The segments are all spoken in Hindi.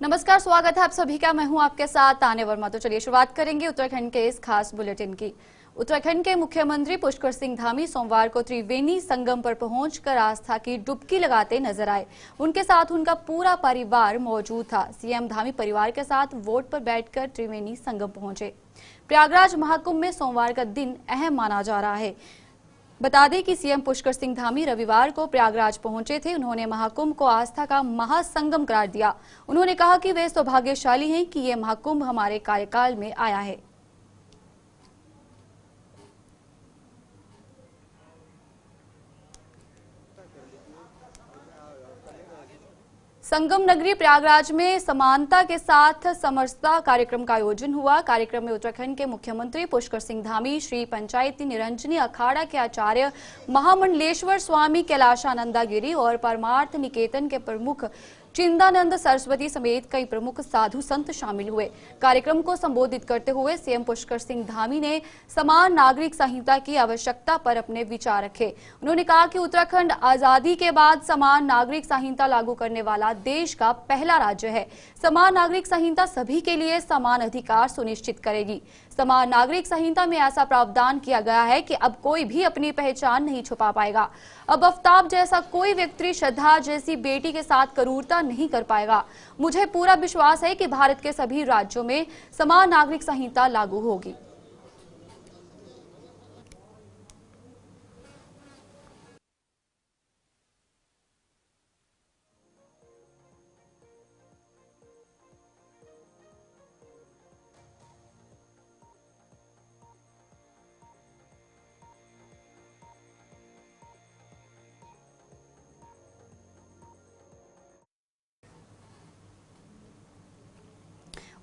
नमस्कार, स्वागत है आप सभी का। मैं हूं आपके साथ ताने वर्मा। तो चलिए शुरुआत करेंगे उत्तराखंड के इस खास बुलेटिन की। उत्तराखंड के मुख्यमंत्री पुष्कर सिंह धामी सोमवार को त्रिवेणी संगम पर पहुंचकर आस्था की डुबकी लगाते नजर आए। उनके साथ उनका पूरा परिवार मौजूद था। सीएम धामी परिवार के साथ वोट पर बैठकर त्रिवेणी संगम पहुंचे। प्रयागराज महाकुंभ में सोमवार का दिन अहम माना जा रहा है। बता दें कि सीएम पुष्कर सिंह धामी रविवार को प्रयागराज पहुंचे थे। उन्होंने महाकुंभ को आस्था का महासंगम करार दिया। उन्होंने कहा कि वे सौभाग्यशाली हैं कि ये महाकुंभ हमारे कार्यकाल में आया है। संगम नगरी प्रयागराज में समानता के साथ समरसता कार्यक्रम का आयोजन हुआ। कार्यक्रम में उत्तराखंड के मुख्यमंत्री पुष्कर सिंह धामी, श्री पंचायती निरंजनी अखाड़ा के आचार्य महामंडलेश्वर स्वामी कैलाशानंदा गिरी और परमार्थ निकेतन के प्रमुख चिंदानंद सरस्वती समेत कई प्रमुख साधु संत शामिल हुए। कार्यक्रम को संबोधित करते हुए सीएम पुष्कर सिंह धामी ने समान नागरिक संहिता की आवश्यकता पर अपने विचार रखे। उन्होंने कहा कि उत्तराखंड आजादी के बाद समान नागरिक संहिता लागू करने वाला देश का पहला राज्य है। समान नागरिक संहिता सभी के लिए समान अधिकार सुनिश्चित करेगी। समान नागरिक संहिता में ऐसा प्रावधान किया गया है कि अब कोई भी अपनी पहचान नहीं छुपा पाएगा। अब आफ्ताब जैसा कोई व्यक्ति श्रद्धा जैसी बेटी के साथ क्रूरता नहीं कर पाएगा। मुझे पूरा विश्वास है कि भारत के सभी राज्यों में समान नागरिक संहिता लागू होगी।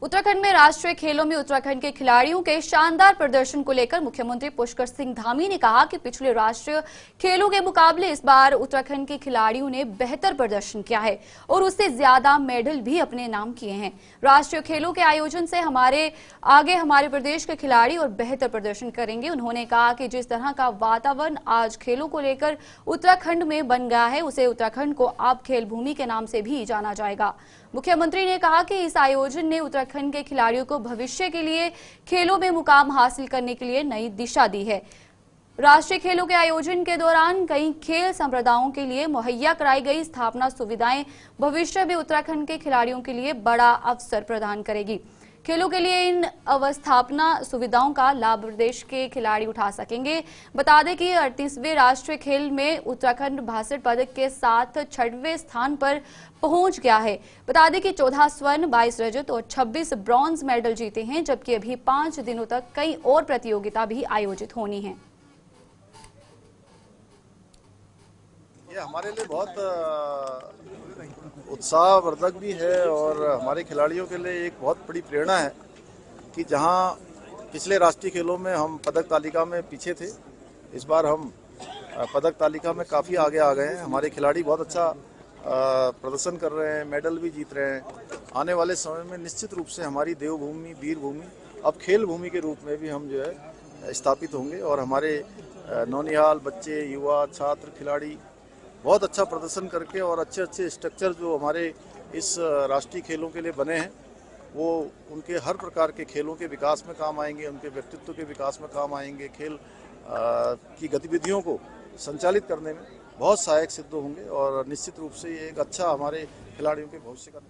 उत्तराखंड में राष्ट्रीय खेलों में उत्तराखंड के खिलाड़ियों के शानदार प्रदर्शन को लेकर मुख्यमंत्री पुष्कर सिंह धामी ने कहा कि पिछले राष्ट्रीय खेलों के मुकाबले इस बार उत्तराखंड के खिलाड़ियों ने बेहतर प्रदर्शन किया है और उससे ज्यादा मेडल भी अपने नाम किए हैं। राष्ट्रीय खेलों के आयोजन से हमारे प्रदेश के खिलाड़ी और बेहतर प्रदर्शन करेंगे। उन्होंने कहा कि जिस तरह का वातावरण आज खेलों को लेकर उत्तराखंड में बन गया है, उसे उत्तराखंड को अब खेल भूमि के नाम से भी जाना जाएगा। मुख्यमंत्री ने कहा कि इस आयोजन ने उत्तराखंड के खिलाड़ियों को भविष्य के लिए खेलों में मुकाम हासिल करने के लिए नई दिशा दी है। राष्ट्रीय खेलों के आयोजन के दौरान कई खेल संप्रदायों के लिए मुहैया कराई गई स्थापना सुविधाएं भविष्य में उत्तराखंड के खिलाड़ियों के लिए बड़ा अवसर प्रदान करेगी। खेलों के लिए इन अवस्थापना सुविधाओं का लाभ प्रदेश के खिलाड़ी उठा सकेंगे। बता दें कि 38वें राष्ट्रीय खेल में उत्तराखंड 62 पदक के साथ 6वें स्थान पर पहुंच गया है। बता दें कि 14 स्वर्ण, 22 रजत और 26 ब्रॉन्ज मेडल जीते हैं, जबकि अभी 5 दिनों तक कई और प्रतियोगिता भी आयोजित होनी है। ये हमारे लिए बहुत उत्साहवर्धक भी है और हमारे खिलाड़ियों के लिए एक बहुत बड़ी प्रेरणा है कि जहां पिछले राष्ट्रीय खेलों में हम पदक तालिका में पीछे थे, इस बार हम पदक तालिका में काफ़ी आगे आ गए हैं। हमारे खिलाड़ी बहुत अच्छा प्रदर्शन कर रहे हैं, मेडल भी जीत रहे हैं। आने वाले समय में निश्चित रूप से हमारी देवभूमि, वीर भूमि, अब खेल भूमि के रूप में भी हम जो है स्थापित होंगे और हमारे नौनिहाल बच्चे, युवा, छात्र, खिलाड़ी बहुत अच्छा प्रदर्शन करके और अच्छे अच्छे स्ट्रक्चर जो हमारे इस राष्ट्रीय खेलों के लिए बने हैं, वो उनके हर प्रकार के खेलों के विकास में काम आएंगे, उनके व्यक्तित्व के विकास में काम आएंगे, खेल की गतिविधियों को संचालित करने में बहुत सहायक सिद्ध होंगे और निश्चित रूप से ये एक अच्छा हमारे खिलाड़ियों के भविष्य का।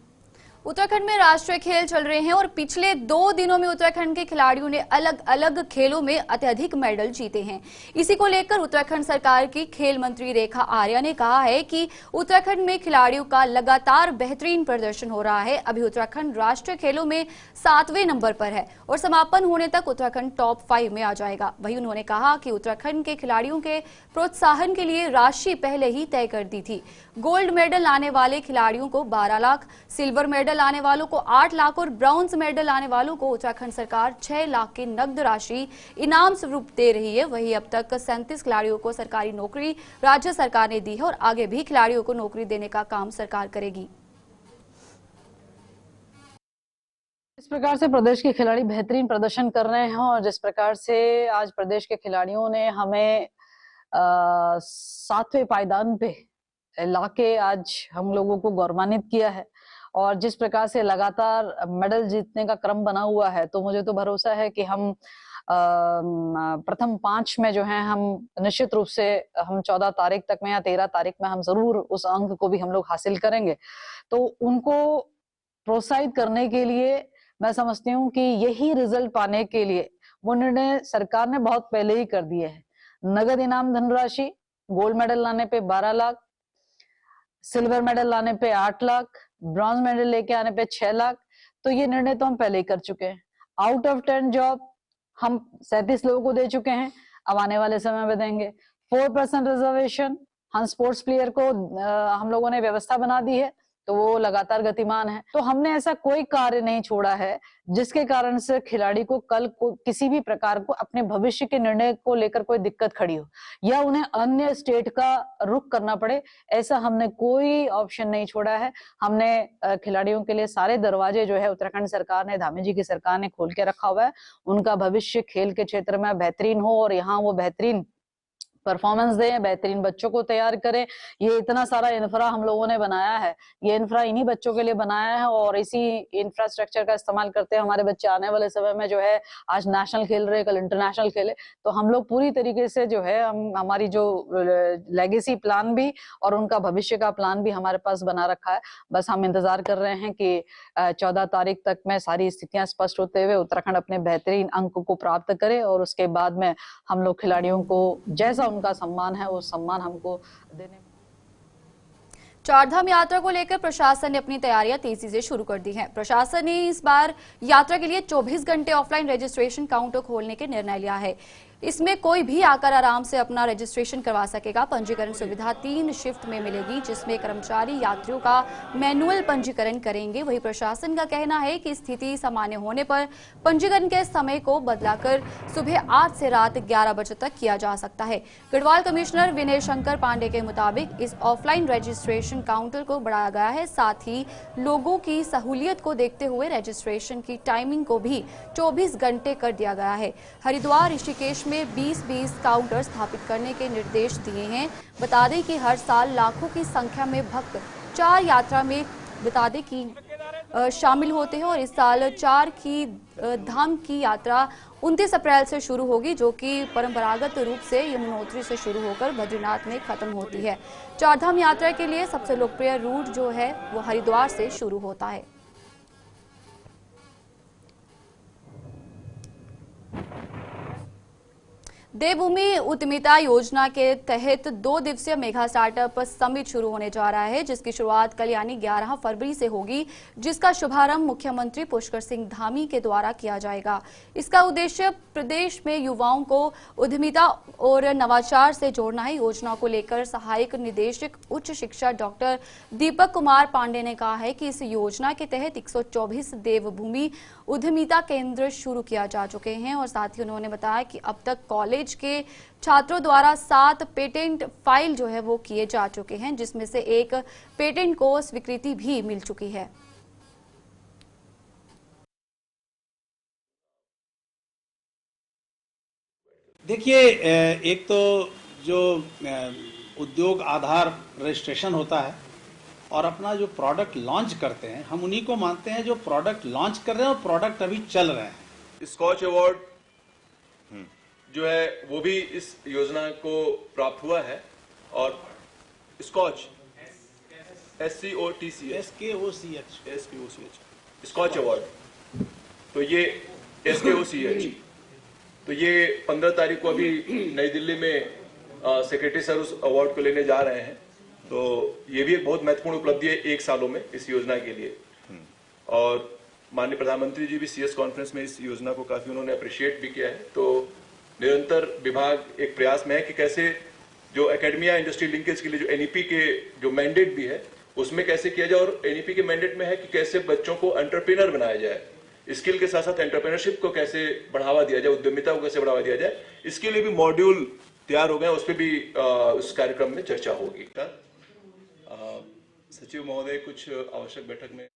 उत्तराखंड में राष्ट्रीय खेल चल रहे हैं और पिछले 2 दिनों में उत्तराखंड के खिलाड़ियों ने अलग अलग खेलों में अत्यधिक मेडल जीते हैं। इसी को लेकर उत्तराखंड सरकार की खेल मंत्री रेखा आर्या ने कहा है कि उत्तराखंड में खिलाड़ियों का लगातार बेहतरीन प्रदर्शन हो रहा है। अभी उत्तराखंड राष्ट्रीय खेलों में 7वें नंबर पर है और समापन होने तक उत्तराखंड टॉप 5 में आ जाएगा। वहीं उन्होंने कहा कि उत्तराखंड के खिलाड़ियों के प्रोत्साहन के लिए राशि पहले ही तय कर दी थी। गोल्ड मेडल लाने वाले खिलाड़ियों को 12 लाख, सिल्वर मेडल लाने वालों को 8 लाख और ब्रॉन्ज मेडल लाने वालों को उत्तराखंड सरकार 6 लाख की नकद राशि इनाम स्वरूप दे रही है। वहीं अब तक 37 खिलाड़ियों को सरकारी नौकरी राज्य सरकार ने दी है और आगे भी खिलाड़ियों को नौकरी देने का काम सरकार करेगी। इस प्रकार से प्रदेश के खिलाड़ी बेहतरीन प्रदर्शन कर रहे हैं और जिस प्रकार से आज प्रदेश के खिलाड़ियों ने हमें 7वें पायदान पे लाके आज हम लोगों को गौरवान्वित किया है और जिस प्रकार से लगातार मेडल जीतने का क्रम बना हुआ है, तो मुझे तो भरोसा है कि हम प्रथम 5 में जो है हम निश्चित रूप से हम 14 तारीख तक में या 13 तारीख में हम जरूर उस अंक को भी हम लोग हासिल करेंगे। तो उनको प्रोत्साहित करने के लिए मैं समझती हूँ कि यही रिजल्ट पाने के लिए वो निर्णय सरकार ने बहुत पहले ही कर दिए है। नगद इनाम धनराशि, गोल्ड मेडल लाने पे 12 लाख, सिल्वर मेडल लाने पे 8 लाख, ब्रॉन्ज मेडल लेके आने पे 6 लाख। तो ये निर्णय तो हम पहले ही कर चुके हैं। आउट ऑफ 10 जॉब हम 37 लोगों को दे चुके हैं, अब आने वाले समय में देंगे। 4% रिजर्वेशन हम स्पोर्ट्स प्लेयर को हम लोगों ने व्यवस्था बना दी है, तो वो लगातार गतिमान है। तो हमने ऐसा कोई कार्य नहीं छोड़ा है जिसके कारण से खिलाड़ी को कल को किसी भी प्रकार को अपने भविष्य के निर्णय को लेकर कोई दिक्कत खड़ी हो या उन्हें अन्य स्टेट का रुख करना पड़े। ऐसा हमने कोई ऑप्शन नहीं छोड़ा है। हमने खिलाड़ियों के लिए सारे दरवाजे जो है उत्तराखंड सरकार ने, धामी जी की सरकार ने खोल के रखा हुआ है। उनका भविष्य खेल के क्षेत्र में बेहतरीन हो और यहाँ वो बेहतरीन परफॉर्मेंस दें, बेहतरीन बच्चों को तैयार करें। ये इतना सारा इंफ्रा हम लोगों ने बनाया है, ये इंफ्रा इन्हीं बच्चों के लिए बनाया है और इसी इंफ्रास्ट्रक्चर का इस्तेमाल करते हैं हमारे बच्चे आने वाले समय में जो है आज नेशनल खेल रहे, कल इंटरनेशनल खेले। तो हम लोग पूरी तरीके से जो है हम हमारी जो लेगेसी प्लान भी और उनका भविष्य का प्लान भी हमारे पास बना रखा है। बस हम इंतजार कर रहे हैं कि 14 तारीख तक में सारी स्थितियां स्पष्ट होते हुए उत्तराखंड अपने बेहतरीन अंक को प्राप्त करे और उसके बाद में हम लोग खिलाड़ियों को जैसा उनका सम्मान है वो सम्मान हमको देने। चारधाम यात्रा को लेकर प्रशासन ने अपनी तैयारियां तेजी से शुरू कर दी हैं। प्रशासन ने इस बार यात्रा के लिए 24 घंटे ऑफलाइन रजिस्ट्रेशन काउंटर खोलने के निर्णय लिया है। इसमें कोई भी आकर आराम से अपना रजिस्ट्रेशन करवा सकेगा। पंजीकरण सुविधा 3 शिफ्ट में मिलेगी, जिसमें कर्मचारी यात्रियों का मैनुअल पंजीकरण करेंगे। वहीं प्रशासन का कहना है कि स्थिति सामान्य होने पर पंजीकरण के समय को बदलाकर सुबह 8 से रात 11 बजे तक किया जा सकता है। गढ़वाल कमिश्नर विनय शंकर पांडे के मुताबिक इस ऑफलाइन रजिस्ट्रेशन काउंटर को बढ़ाया गया है। साथ ही लोगों की सहूलियत को देखते हुए रजिस्ट्रेशन की टाइमिंग को भी 24 घंटे कर दिया गया है। हरिद्वार, ऋषिकेश में 20-20 काउंटर स्थापित करने के निर्देश दिए हैं। बता दें कि हर साल लाखों की संख्या में भक्त 4 यात्रा में शामिल होते हैं और इस साल 4 की धाम की यात्रा 29 अप्रैल से शुरू होगी, जो कि परंपरागत रूप से यमुनोत्री से शुरू होकर बद्रीनाथ में खत्म होती है। चारधाम यात्रा के लिए सबसे लोकप्रिय रूट जो है वो हरिद्वार से शुरू होता है। देवभूमि उद्यमिता योजना के तहत 2 दिवसीय मेगा स्टार्टअप समिट शुरू होने जा रहा है, जिसकी शुरुआत कल यानी 11 फरवरी से होगी, जिसका शुभारंभ मुख्यमंत्री पुष्कर सिंह धामी के द्वारा किया जाएगा। इसका उद्देश्य प्रदेश में युवाओं को उद्यमिता और नवाचार से जोड़ना है। योजना को लेकर सहायक निदेशक उच्च शिक्षा डॉक्टर दीपक कुमार पांडे ने कहा है कि इस योजना के तहत 124 देवभूमि उद्यमिता केंद्र शुरू किया जा चुके हैं और साथ ही उन्होंने बताया कि अब तक कॉलेज के छात्रों द्वारा 7 पेटेंट फाइल जो है वो किए जा चुके हैं, जिसमें से 1 पेटेंट को स्वीकृति भी मिल चुकी है। देखिए, एक तो जो उद्योग आधार रजिस्ट्रेशन होता है और अपना जो प्रोडक्ट लॉन्च करते हैं, हम उन्हीं को मानते हैं जो प्रोडक्ट लॉन्च कर रहे हैं और प्रोडक्ट अभी चल रहे हैं। स्कॉच अवार्ड जो है वो भी इस योजना को प्राप्त हुआ है और स्कॉच SKOCH स्कॉच अवार्ड, तो ये SKOCH, तो ये 15 तारीख को अभी नई दिल्ली में सेक्रेटरी सर उस अवार्ड को लेने जा रहे हैं। तो ये भी एक बहुत महत्वपूर्ण उपलब्धि है 1 सालों में इस योजना के लिए। और माननीय प्रधानमंत्री जी भी CS कॉन्फ्रेंस में इस योजना को काफी उन्होंने अप्रिशिएट भी किया है। तो निरंतर विभाग एक प्रयास में है कि कैसे जो एकेडमिया इंडस्ट्री लिंकेज के लिए जो NEP के जो मैंडेट भी है उसमें कैसे किया जाए, और NEP के मैंडेट में है कि कैसे बच्चों को एंटरप्रेन्योर बनाया जाए, स्किल के साथ साथ एंटरप्रेन्योरशिप को कैसे बढ़ावा दिया जाए, उद्यमिता को कैसे बढ़ावा दिया जाए, इसके लिए भी मॉड्यूल तैयार हो गए, उस पर भी उस कार्यक्रम में चर्चा होगी। सचिव महोदय कुछ आवश्यक बैठक में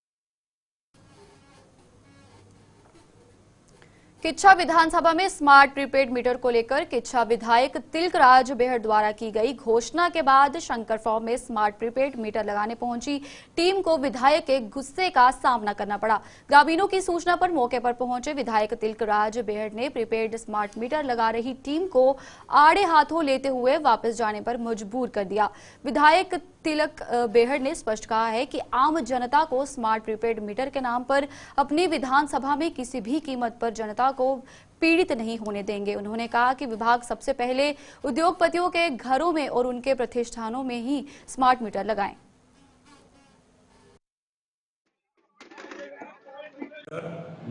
किच्छा विधानसभा में स्मार्ट प्रीपेड मीटर को लेकर किच्छा विधायक तिलकराज बेहड़ द्वारा की गई घोषणा के बाद शंकर फॉर्म में स्मार्ट प्रीपेड मीटर लगाने पहुंची टीम को विधायक के गुस्से का सामना करना पड़ा। ग्रामीणों की सूचना पर मौके पर पहुंचे विधायक तिलकराज बेहड़ ने प्रीपेड स्मार्ट मीटर लगा रही टीम को आड़े हाथों लेते हुए वापस जाने पर मजबूर कर दिया। विधायक तिलक बेहड़ ने स्पष्ट कहा है कि आम जनता को स्मार्ट प्रीपेड मीटर के नाम पर अपनी विधानसभा में किसी भी कीमत पर जनता को पीड़ित नहीं होने देंगे। उन्होंने कहा कि विभाग सबसे पहले उद्योगपतियों के घरों में और उनके प्रतिष्ठानों में ही स्मार्ट मीटर लगाएं।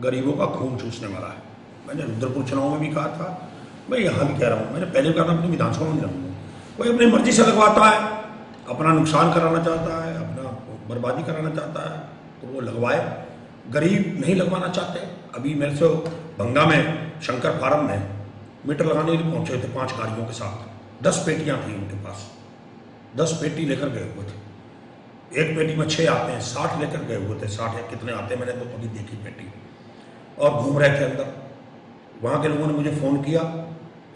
गरीबों का खून चूसने वाला है। मैंने रुद्रपुर चुनाव में भी कहा था, मैं यहाँ भी कह रहा हूँ, मैंने पहले भी कहा था अपनी विधानसभा में लगूंगा। कोई अपनी मर्जी से लगवाता है, अपना नुकसान कराना चाहता है, अपना बर्बादी कराना चाहता है तो वो लगवाए। गरीब नहीं लगवाना चाहते। अभी मेरे से भंगा में शंकर फार्म में मीटर लगाने के लिए पहुंचे थे 5 गाड़ियों के साथ। 10 पेटियां थी उनके पास, 10 पेटी लेकर गए हुए थे। एक पेटी में 6 आते हैं, 60 लेकर गए हुए थे। 60 या कितने आते हैं मैंने तो कभी देखी पेटी, और घूम रहे थे अंदर। वहाँ के लोगों ने मुझे फ़ोन किया,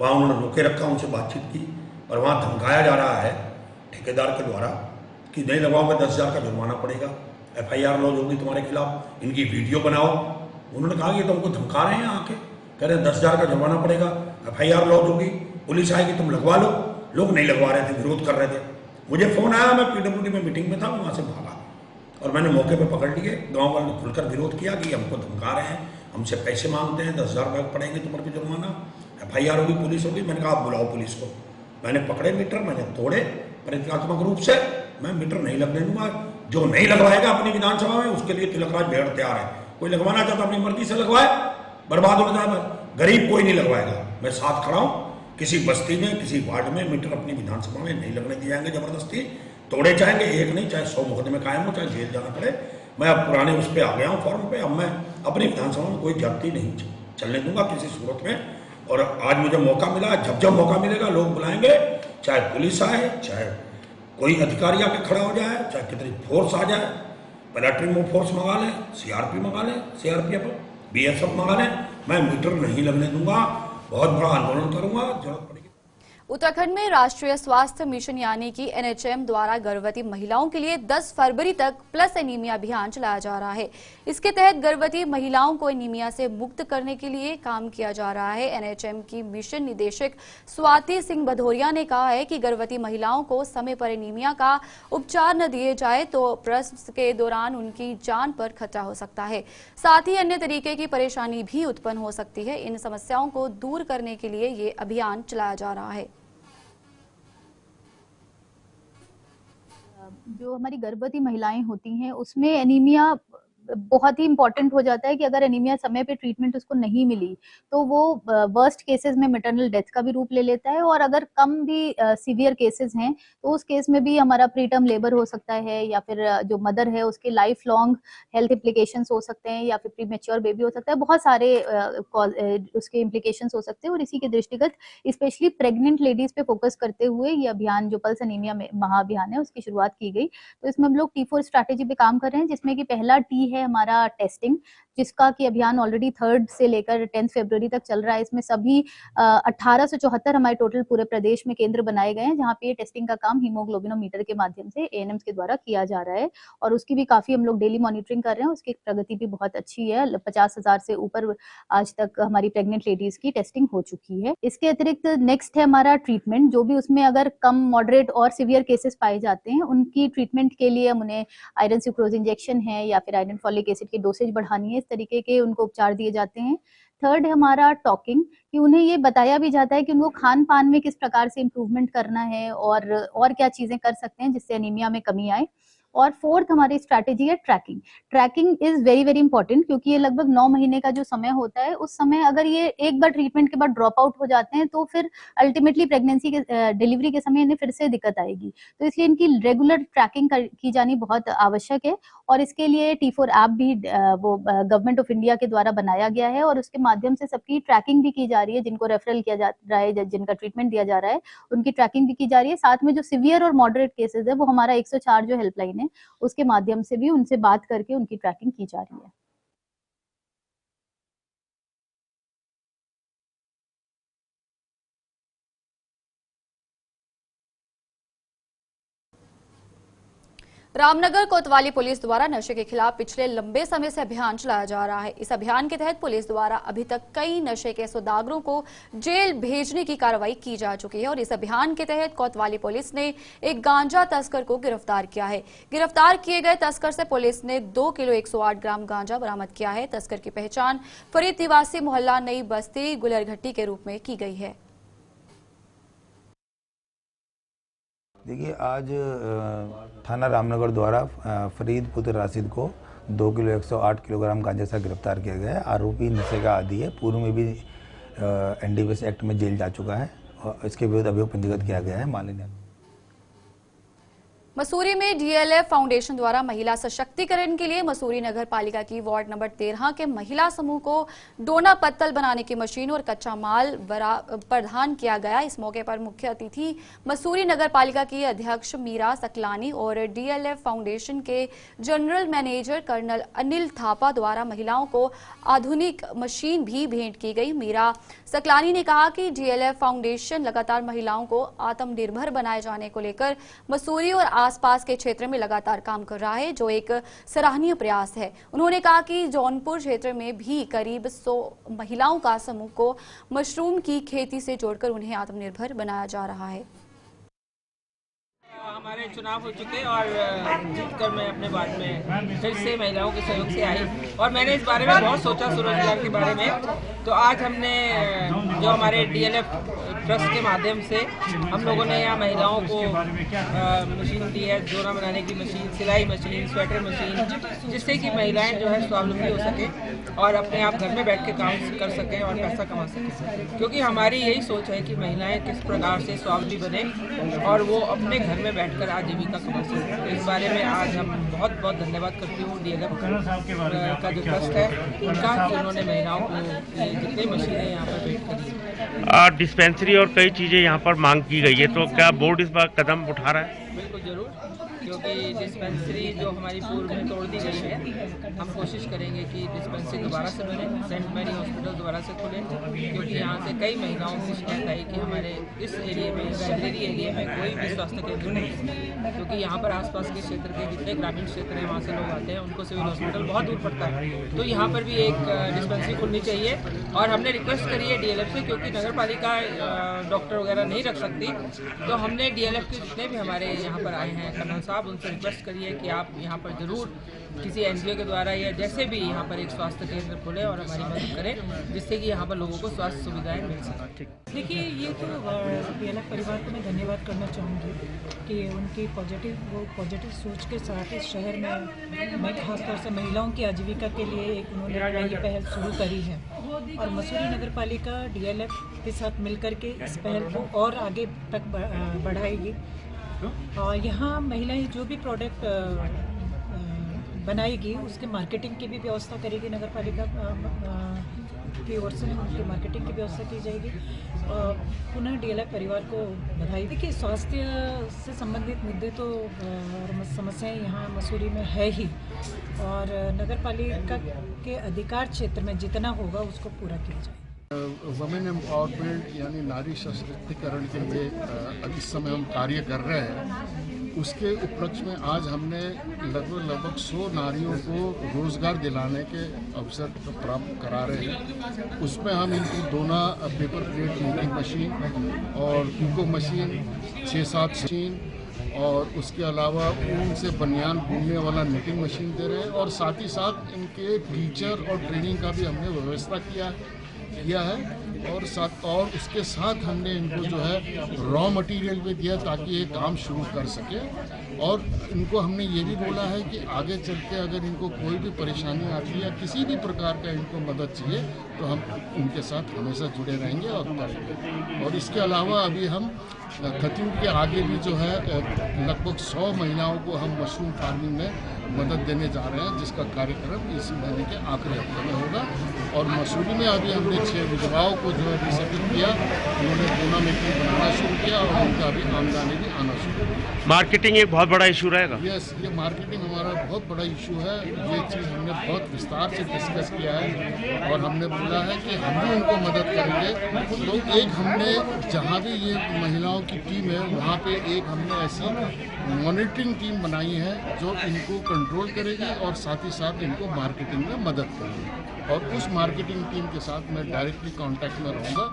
वहाँ उन्होंने रोके रखा, उनसे बातचीत की, और वहाँ धमकाया जा रहा है ठेकेदार के द्वारा कि नहीं लगवाओगे 10,000 का जुर्माना पड़ेगा, FIR लॉन्च होगी तुम्हारे खिलाफ, इनकी वीडियो बनाओ। उन्होंने कहा कि तुमको धमका रहे हैं आके, कह रहे हैं 10,000 का जुर्माना पड़ेगा, FIR लॉन्च होगी, पुलिस आएगी, तुम लगवा लो। लोग नहीं लगवा रहे थे, विरोध कर रहे थे। मुझे फ़ोन आया, मैं PWD में मीटिंग में था, वहाँ से भागा और मैंने मौके पर पकड़ लिए। गाँव वालों ने खुलकर विरोध किया कि हमको धमका रहे हैं, हमसे पैसे मांगते हैं, 10,000 रुपये पड़ेंगे तुम्हारे पे जुर्माना, FIR होगी, पुलिस होगी। मैंने कहा आप बुलाओ पुलिस को। मैंने पकड़े मीटर, मैंने तोड़े प्रतीकात्मक रूप से। मैं मीटर नहीं लगने दूंगा। जो नहीं लगवाएगा अपनी विधानसभा में, उसके लिए तिलकराज बेहड़ तैयार है। कोई लगवाना चाहता अपनी मर्जी से लगवाए, बर्बाद हो जाए। गरीब कोई नहीं लगवाएगा। मैं साथ खड़ा हूँ। किसी बस्ती में, किसी वार्ड में मीटर अपनी विधानसभा में नहीं लगने दिए जाएंगे जबरदस्ती। तोड़े जाएंगे, एक नहीं, चाहे 100 मुकदमे कायम हो, चाहे जेल जाना पड़े। मैं अब पुराने उस पर आ गया हूँ फॉर्म पे। अब मैं अपनी विधानसभा में कोई जाति नहीं चलने दूंगा किसी सूरत में। और आज मुझे मौका मिला, जब जब मौका मिलेगा लोग बुलाएंगे, चाहे पुलिस आए, चाहे कोई अधिकारी आके खड़ा हो जाए, चाहे कितनी फोर्स आ जाए, पैराट्री फोर्स मंगा लें, CRP मंगा लें, CRPF, BSF मंगा लें, मैं मीटर नहीं लगने दूंगा। बहुत बड़ा आंदोलन करूंगा, जरूरत पड़ेगी। उत्तराखंड में राष्ट्रीय स्वास्थ्य मिशन यानी कि NHM द्वारा गर्भवती महिलाओं के लिए 10 फरवरी तक प्लस एनीमिया अभियान चलाया जा रहा है। इसके तहत गर्भवती महिलाओं को एनीमिया से मुक्त करने के लिए काम किया जा रहा है। NHM की मिशन निदेशक स्वाति सिंह भदौरिया ने कहा है कि गर्भवती महिलाओं को समय पर एनीमिया का उपचार न दिए जाए तो प्रसव के दौरान उनकी जान पर खतरा हो सकता है। साथ ही अन्य तरीके की परेशानी भी उत्पन्न हो सकती है। इन समस्याओं को दूर करने के लिए ये अभियान चलाया जा रहा है। जो हमारी गर्भवती महिलाएं होती हैं उसमें एनीमिया बहुत ही इंपॉर्टेंट हो जाता है कि अगर एनीमिया समय पे ट्रीटमेंट उसको नहीं मिली तो वो वर्स्ट केसेस में मैटरनल डेथ का भी रूप ले लेता है। और अगर कम भी सीवियर केसेस हैं तो उस केस में भी हमारा प्रीटर्म लेबर हो सकता है, या फिर जो मदर है उसके लाइफ लॉन्ग हेल्थ इम्प्लीकेशंस हो सकते हैं, या फिर प्रीमेच्योर बेबी हो सकता है। बहुत सारे उसके इम्प्लीकेशंस हो सकते हैं। और इसी के दृष्टिगत स्पेशली प्रेग्नेंट लेडीज पे फोकस करते हुए ये अभियान जो पल्स एनीमिया महाअभियान है उसकी शुरुआत की गई। तो इसमें हम लोग T4 स्ट्रैटेजी पे काम कर रहे हैं, जिसमें कि पहला T है हमारा टेस्टिंग, जिसका कि अभियान ऑलरेडी 3 से लेकर 10 फरवरी तक चल रहा है। इसमें सभी 1874 हमारे टोटल पूरे प्रदेश में केंद्र बनाए गए हैं, जहाँ पे ये टेस्टिंग का काम हीमोग्लोबिनोमीटर के माध्यम से ANMs के द्वारा किया जा रहा है। और उसकी भी काफी हम लोग डेली मॉनिटरिंग कर रहे हैं। उसकी प्रगति भी बहुत अच्छी है। 50,000 से ऊपर आज तक हमारी प्रेग्नेंट लेडीज की टेस्टिंग हो चुकी है। इसके अतिरिक्त नेक्स्ट है हमारा ट्रीटमेंट, जो भी उसमें अगर कम, मॉडरेट और सीवियर केसेस पाए जाते हैं उनकी ट्रीटमेंट के लिए हम उन्हें आयरन सुक्रोज इंजेक्शन है या फिर आयरन फॉलिक एसिड की डोसेज बढ़ानी है, इस तरीके के उनको उपचार दिए जाते हैं। थर्ड है हमारा टॉकिंग, कि उन्हें ये बताया भी जाता है कि उनको खान पान में किस प्रकार से इम्प्रूवमेंट करना है और क्या चीजें कर सकते हैं जिससे एनीमिया में कमी आए। और फोर्थ हमारी स्ट्रैटेजी है tracking. Tracking is very very important, क्योंकि ये लगभग 9 महीने का जो समय होता है, उस समय अगर ये एक बार ट्रीटमेंट के बाद ड्रॉप आउट हो जाते हैं तो फिर अल्टीमेटली प्रेगनेंसी के डिलीवरी के समय इन्हें फिर से दिक्कत आएगी। तो इसलिए इनकी रेगुलर ट्रैकिंग की जानी बहुत आवश्यक है। और इसके लिए T4 ऐप भी वो गवर्नमेंट ऑफ इंडिया के द्वारा बनाया गया है, और उसके माध्यम से सबकी ट्रैकिंग भी की जा रही है। जिनको रेफरल किया जा रहा है, जिनका ट्रीटमेंट दिया जा रहा है, उनकी ट्रैकिंग भी की जा रही है। साथ में जो सीवियर और मॉडरेट केसेस है वो हमारा 104 जो हेल्पलाइन है उसके माध्यम से भी उनसे बात करके उनकी ट्रैकिंग की जा रही है। रामनगर कोतवाली पुलिस द्वारा नशे के खिलाफ पिछले लंबे समय से अभियान चलाया जा रहा है। इस अभियान के तहत पुलिस द्वारा अभी तक कई नशे के सौदागरों को जेल भेजने की कार्रवाई की जा चुकी है और इस अभियान के तहत कोतवाली पुलिस ने एक गांजा तस्कर को गिरफ्तार किया है। गिरफ्तार किए गए तस्कर से पुलिस ने 2 किलो 108 ग्राम गांजा बरामद किया है। तस्कर की पहचान फरीद निवासी मोहल्ला नई बस्ती गुलरघट्टी के रूप में की गई है। देखिए, आज थाना रामनगर द्वारा फरीद पुत्र राशिद को 2 किलो 108 किलोग्राम गांजा से गिरफ्तार किया गया है। आरोपी नशे का आदी है, पूर्व में भी एनडीपीएस एक्ट में जेल जा चुका है और इसके विरुद्ध अभियोग पंजीकृत किया गया है। माननीय मसूरी में डीएलएफ फाउंडेशन द्वारा महिला सशक्तिकरण के लिए मसूरी नगर पालिका की वार्ड नंबर 13 के महिला समूह को डोना पत्तल बनाने की मशीन और कच्चा माल प्रदान किया गया। इस मौके पर मुख्य अतिथि मसूरी नगर पालिका की अध्यक्ष मीरा सकलानी और डीएलएफ फाउंडेशन के general manager colonel Anil Thapa द्वारा महिलाओं को आधुनिक मशीन भी भेंट की गई। मीरा सकलानी ने कहा कि डीएलएफ फाउंडेशन लगातार महिलाओं को आत्मनिर्भर बनाए जाने को लेकर मसूरी और आसपास के क्षेत्र में लगातार काम कर रहा है, जो एक सराहनीय प्रयास है। उन्होंने कहा कि जौनपुर क्षेत्र में भी करीब 100 महिलाओं का समूह को मशरूम की खेती से जोड़कर उन्हें आत्मनिर्भर बनाया जा रहा है। हमारे चुनाव हो चुके और जीतकर मैं अपने वार्ड में फिर से महिलाओं के सहयोग से आई और मैंने इस बारे में बहुत सोचा स्वरोजगार के बारे में। तो आज हमने जो हमारे डीएलएफ ट्रस्ट के माध्यम से हम लोगों ने यहाँ महिलाओं को मशीन दी है, डोना बनाने की मशीन, सिलाई मशीन, स्वेटर मशीन, जिससे कि महिलाएं जो है स्वावलंबी हो सके और अपने आप घर में बैठ के काम कर सकें और पैसा कमा सकें। क्योंकि हमारी यही सोच है कि महिलाएं किस प्रकार से स्वावलंबी बने और वो अपने घर में बैठकर आजीविका कमा सकें। इस बारे में आज हम बहुत बहुत धन्यवाद करती हूँ डीएलएफ का जो ट्रस्ट है उनका कि उन्होंने महिलाओं को जितनी मशीनें यहाँ पर भेंट करी। डिस्पेंसरी और कई चीज़ें यहाँ पर मांग की गई है, तो क्या बोर्ड इस बार कदम उठा रहा है? बिल्कुल जरूर, क्योंकि डिस्पेंसरी जो हमारी पूर्व में तोड़ दी गई है, हम कोशिश करेंगे कि डिस्पेंसरी दोबारा से बने, सेंट मैरी हॉस्पिटल दोबारा से खुले, क्योंकि यहाँ से कई महिलाओं की शिकायत आई कि हमारे इस एरिया में, लाइब्रेरी एरिया में कोई भी स्वास्थ्य केंद्र नहीं है, क्योंकि यहाँ पर आसपास के क्षेत्र के जितने ग्रामीण क्षेत्र हैं वहाँ से लोग आते हैं, उनको सिविल हॉस्पिटल बहुत दूर पड़ता है। तो यहाँ पर भी एक डिस्पेंसरी खुलनी चाहिए और हमने रिक्वेस्ट करी है डीएलएफ से, क्योंकि नगर पालिका डॉक्टर वगैरह नहीं रख सकती, तो हमने डीएलएफ के जितने भी हमारे यहाँ पर आए हैं कर्नल साहब, उनसे रिक्वेस्ट करिए कि आप यहाँ पर जरूर किसी एनजीओ के द्वारा या जैसे भी यहाँ पर एक स्वास्थ्य केंद्र खोले और हमारी मदद करें, जिससे कि यहाँ पर लोगों को स्वास्थ्य सुविधाएं मिल सकें। देखिए, ये तो डीएलएफ परिवार को मैं धन्यवाद करना चाहूँगी कि उनकी पॉजिटिव सोच के साथ इस शहर में मैं खासतौर से महिलाओं की आजीविका के लिए एक उन्होंने ये पहल शुरू करी है और मसूरी नगर पालिका डीएलएफ के साथ मिलकर के इस पहल को और आगे तक बढ़ाएगी। यहाँ महिलाएं जो भी प्रोडक्ट बनाएगी उसके मार्केटिंग की भी व्यवस्था करेगी नगर पालिका की ओर से, उनकी मार्केटिंग की व्यवस्था की जाएगी। पुनः डीएलएफ परिवार को बधाई। देखिए, स्वास्थ्य से संबंधित मुद्दे तो समस्याएं यहाँ मसूरी में है ही और नगर पालिका के अधिकार क्षेत्र में जितना होगा उसको पूरा किया जाए। वुमेन एम्पावरमेंट यानी नारी सशक्तिकरण के लिए इस समय हम कार्य कर रहे हैं। उसके उपलक्ष्य में आज हमने लगभग 100 नारियों को रोजगार दिलाने के अवसर प्राप्त करा रहे हैं। उसमें हम इनको डोना पेपर प्लेट मेकिंग मशीन और पिको मशीन 6-7 मशीन और उसके अलावा ऊन से बनियान बुनने वाला निटिंग मशीन दे रहे हैं और साथ ही साथ इनके टीचर और ट्रेनिंग का भी हमने व्यवस्था किया है और उसके साथ हमने इनको जो है रॉ मटेरियल भी दिया ताकि ये काम शुरू कर सके और इनको हमने ये भी बोला है कि आगे चल के अगर इनको कोई भी परेशानी आती है या किसी भी प्रकार का इनको मदद चाहिए तो हम उनके साथ हमेशा जुड़े रहेंगे और करेंगे। और इसके अलावा अभी हम खतीम के आगे भी जो है लगभग 100 महिलाओं को हम मशरूम फार्मिंग में मदद देने जा रहे हैं, जिसका कार्यक्रम इस महीने के आखिरी हफ्ते में होगा। और मसूरी में अभी हमने 6 विधवाओं को जो है रिसेटल किया, उन्होंने डोना मेकिंग बनाना शुरू किया और उनका अभी आमदनी भी आना शुरू किया। मार्केटिंग एक बहुत बड़ा इशू रहेगा। यस, ये मार्केटिंग हमारा बहुत बड़ा इशू है। ये चीज़ हमने बहुत विस्तार से डिस्कस किया है और हमने बोला है कि हम भी उनको मदद करेंगे। तो एक हमने जहाँ भी ये महिलाओं की टीम है वहाँ पे एक हमने ऐसी मॉनिटरिंग टीम बनाई है जो इनको कंट्रोल करेगी और साथ ही साथ इनको मार्केटिंग में मदद करेगी, और उस मार्केटिंग टीम के साथ मैं डायरेक्टली कांटेक्ट में रहूँगा।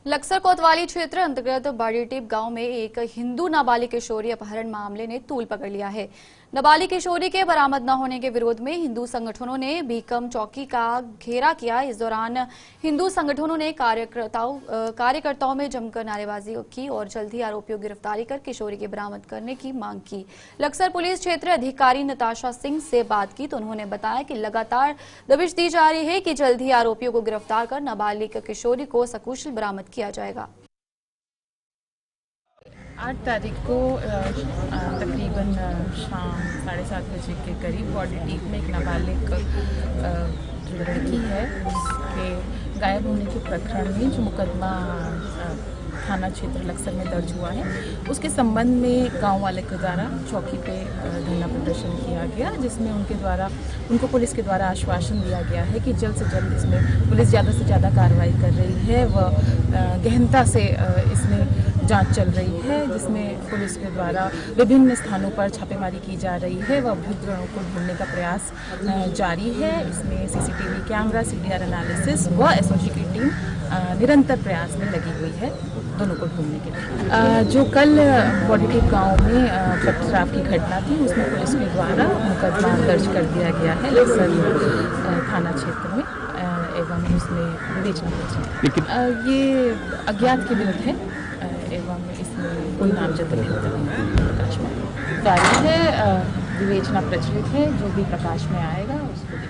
लक्सर कोतवाली क्षेत्र अंतर्गत बाड़ीटीप गांव में एक हिंदू नाबालिग किशोरी अपहरण मामले ने तूल पकड़ लिया है। नाबालिग किशोरी के बरामद न होने के विरोध में हिंदू संगठनों ने भीकम चौकी का घेरा किया। इस दौरान हिंदू संगठनों ने कार्यकर्ताओं में जमकर नारेबाजी की और जल्द ही आरोपियों की गिरफ्तारी कर किशोरी के बरामद करने की मांग की। लक्सर पुलिस क्षेत्र अधिकारी नताशा सिंह से बात की तो उन्होंने बताया कि लगातार दबिश दी जा रही है कि जल्द ही आरोपियों को गिरफ्तार कर नाबालिग किशोरी को सकुशल बरामद किया जाएगा। 8 तारीख को तकरीबन शाम 7:30 बजे के करीब बॉडीटीप में एक नाबालिग जो लड़की है उसके गायब होने के प्रकरण में जो मुकदमा थाना क्षेत्र लक्सर में दर्ज हुआ है उसके संबंध में गांव वाले के द्वारा चौकी पे धरना प्रदर्शन किया गया, जिसमें उनको पुलिस के द्वारा आश्वासन दिया गया है कि जल्द से जल्द इसमें पुलिस ज़्यादा से ज़्यादा कार्रवाई कर रही है व गहनता से इसमें जांच चल रही है, जिसमें पुलिस के द्वारा विभिन्न स्थानों पर छापेमारी की जा रही है व अभियुक्तों को ढूंढने का प्रयास जारी है। इसमें सीसीटीवी कैमरा, सीडीआर एनालिसिस व एसओजी की टीम निरंतर प्रयास में लगी हुई है दोनों को ढूंढने के लिए। जो कल बॉडीटीप गांव में शराब की घटना थी उसमें पुलिस के द्वारा मुकदमा दर्ज कर दिया गया है लक्सर थाना क्षेत्र में एवं उसमें विवेचना प्रचलित ये अज्ञात के विरुद्ध है एवं इसमें कोई नामजद प्रकाश में जारी है। विवेचना प्रचलित है, जो भी प्रकाश में आएगा उसको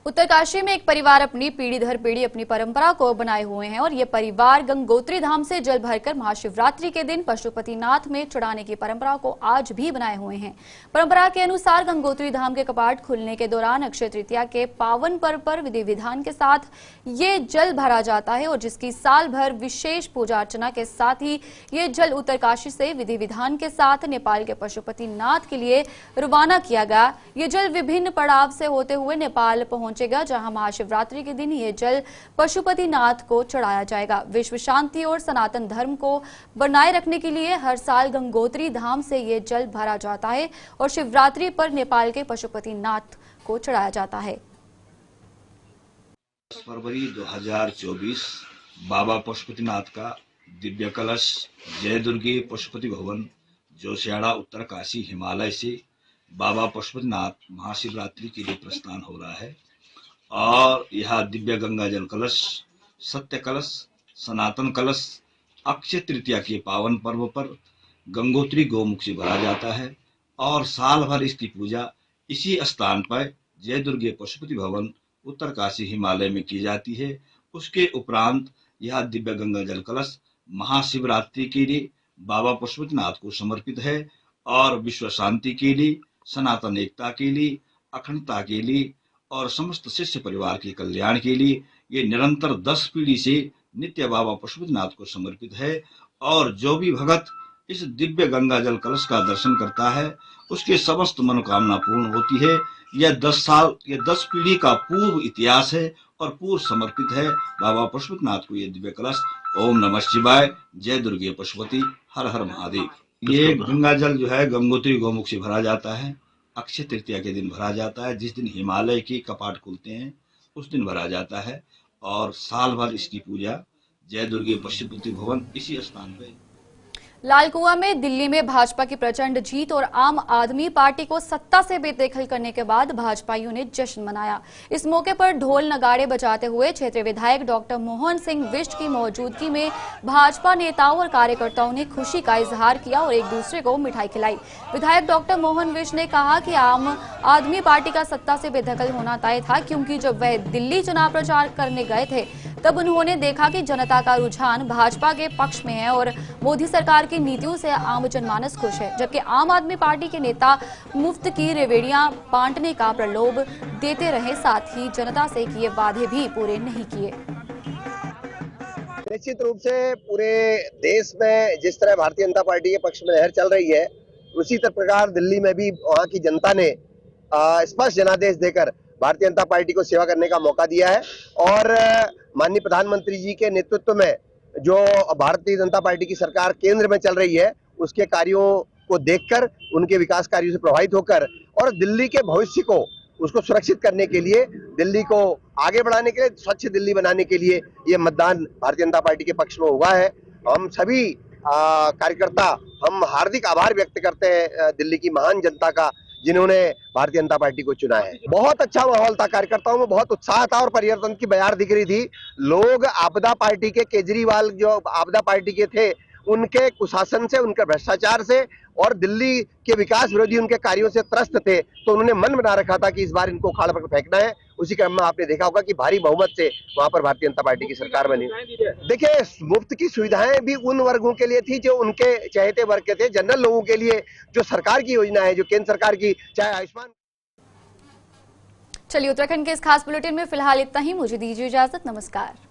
उत्तरकाशी में एक परिवार अपनी पीढ़ी दर पीढ़ी अपनी परंपरा को बनाए हुए हैं और ये परिवार गंगोत्री धाम से जल भरकर महाशिवरात्रि के दिन पशुपतिनाथ में चढ़ाने की परंपरा को आज भी बनाए हुए हैं। परंपरा के अनुसार गंगोत्री धाम के कपाट खुलने के दौरान अक्षय तृतीया के पावन पर्व पर विधि विधान के साथ ये जल भरा जाता है और जिसकी साल भर विशेष पूजा अर्चना के साथ ही ये जल उत्तरकाशी से विधि विधान के साथ नेपाल के पशुपतिनाथ के लिए रवाना किया गया। ये जल विभिन्न पड़ाव से होते हुए नेपाल पहुंचेगा, जहां महाशिवरात्रि के दिन ये जल पशुपतिनाथ को चढ़ाया जाएगा। विश्व शांति और सनातन धर्म को बनाए रखने के लिए हर साल गंगोत्री धाम से ये जल भरा जाता है और शिवरात्रि पर नेपाल के पशुपतिनाथ को चढ़ाया जाता है। फरवरी 2024 बाबा पशुपतिनाथ का दिव्य कलश जय दुर्गे पशुपति भवन जोशियाड़ा उत्तरकाशी हिमालय से बाबा पशुपतिनाथ महाशिवरात्रि के लिए प्रस्थान हो रहा है और यह दिव्य गंगा जल कलश, सत्य कलश, सनातन कलश अक्षय तृतीया के पावन पर्व पर गंगोत्री गौमुख से भरा जाता है और साल भर इसकी पूजा इसी स्थान पर जय दुर्गे पशुपति भवन उत्तरकाशी हिमालय में की जाती है। उसके उपरांत यह दिव्य गंगा जल कलश महाशिवरात्रि के लिए बाबा पशुपतिनाथ को समर्पित है और विश्व शांति के लिए, सनातन एकता के लिए, अखंडता के लिए और समस्त शिष्य परिवार के कल्याण के लिए ये निरंतर 10 पीढ़ी से नित्य बाबा पशुपतिनाथ को समर्पित है और जो भी भगत इस दिव्य गंगा जल कलश का दर्शन करता है उसके समस्त मनोकामना पूर्ण होती है। यह 10 पीढ़ी का पूर्व इतिहास है और पूर्व समर्पित है बाबा पशुपतिनाथ को ये दिव्य कलश। ओम नमः शिवाय, जय दुर्गे पशुपति, हर हर महादेव। ये गंगा जल जो है गंगोत्री गौमुख से भरा जाता है, अक्षय तृतीया के दिन भरा जाता है, जिस दिन हिमालय के कपाट खुलते हैं उस दिन भरा जाता है और साल भर इसकी पूजा जय दुर्गे पशुपति भवन इसी स्थान पे। लालकुआं में दिल्ली में भाजपा की प्रचंड जीत और आम आदमी पार्टी को सत्ता से बेदखल करने के बाद भाजपाइयों ने जश्न मनाया। इस मौके पर ढोल नगाड़े बजाते हुए क्षेत्रीय विधायक डॉक्टर मोहन सिंह बिष्ट की मौजूदगी में भाजपा नेताओं और कार्यकर्ताओं ने खुशी का इजहार किया और एक दूसरे को मिठाई खिलाई। विधायक डॉक्टर मोहन बिष्ट ने कहा कि आम आदमी पार्टी का सत्ता से बेदखल होना तय था, क्योंकि जब वह दिल्ली चुनाव प्रचार करने गए थे तब उन्होंने देखा कि जनता का रुझान भाजपा के पक्ष में है और मोदी सरकार की नीतियों से आम जनमानस खुश है, जबकि आम आदमी पार्टी के नेता मुफ्त की रेवड़ियां बांटने का प्रलोभ देते रहे, साथ ही जनता से किए वादे भी पूरे नहीं किए। निश्चित रूप से पूरे देश में जिस तरह भारतीय जनता पार्टी के पक्ष में लहर चल रही है, उसी प्रकार दिल्ली में भी वहां की जनता ने स्पष्ट जनादेश देकर भारतीय जनता पार्टी को सेवा करने का मौका दिया है और माननीय प्रधानमंत्री जी के नेतृत्व में जो भारतीय जनता पार्टी की सरकार केंद्र में चल रही है उसके कार्यों को देखकर, उनके विकास कार्यों से प्रभावित होकर और दिल्ली के भविष्य को उसको सुरक्षित करने के लिए, दिल्ली को आगे बढ़ाने के लिए, स्वच्छ दिल्ली बनाने के लिए ये मतदान भारतीय जनता पार्टी के पक्ष में हुआ है। हम सभी कार्यकर्ता हम हार्दिक आभार व्यक्त करते हैं दिल्ली की महान जनता का, जिन्होंने भारतीय जनता पार्टी को चुना है। बहुत अच्छा माहौल था, कार्यकर्ताओं में बहुत उत्साह था और परिवर्तन की बयार दिख रही थी। लोग आपदा पार्टी के, केजरीवाल जो आपदा पार्टी के थे, उनके कुशासन से, उनके भ्रष्टाचार से और दिल्ली के विकास विरोधी उनके कार्यों से त्रस्त थे, तो उन्होंने मन बना रखा था कि इस बार इनको उखाड़ कर फेंकना है। उसी क्रम में आपने देखा होगा कि भारी बहुमत से वहां पर भारतीय जनता पार्टी की सरकार बनी। देखिए, मुफ्त की सुविधाएं भी उन वर्गों के लिए थी जो उनके चहेते वर्ग के थे। जनरल लोगों के लिए जो सरकार की योजना है, जो केंद्र सरकार की, चाहे आयुष्मान। चलिए, उत्तराखंड के इस खास बुलेटिन में फिलहाल इतना ही। मुझे दीजिए इजाजत। नमस्कार।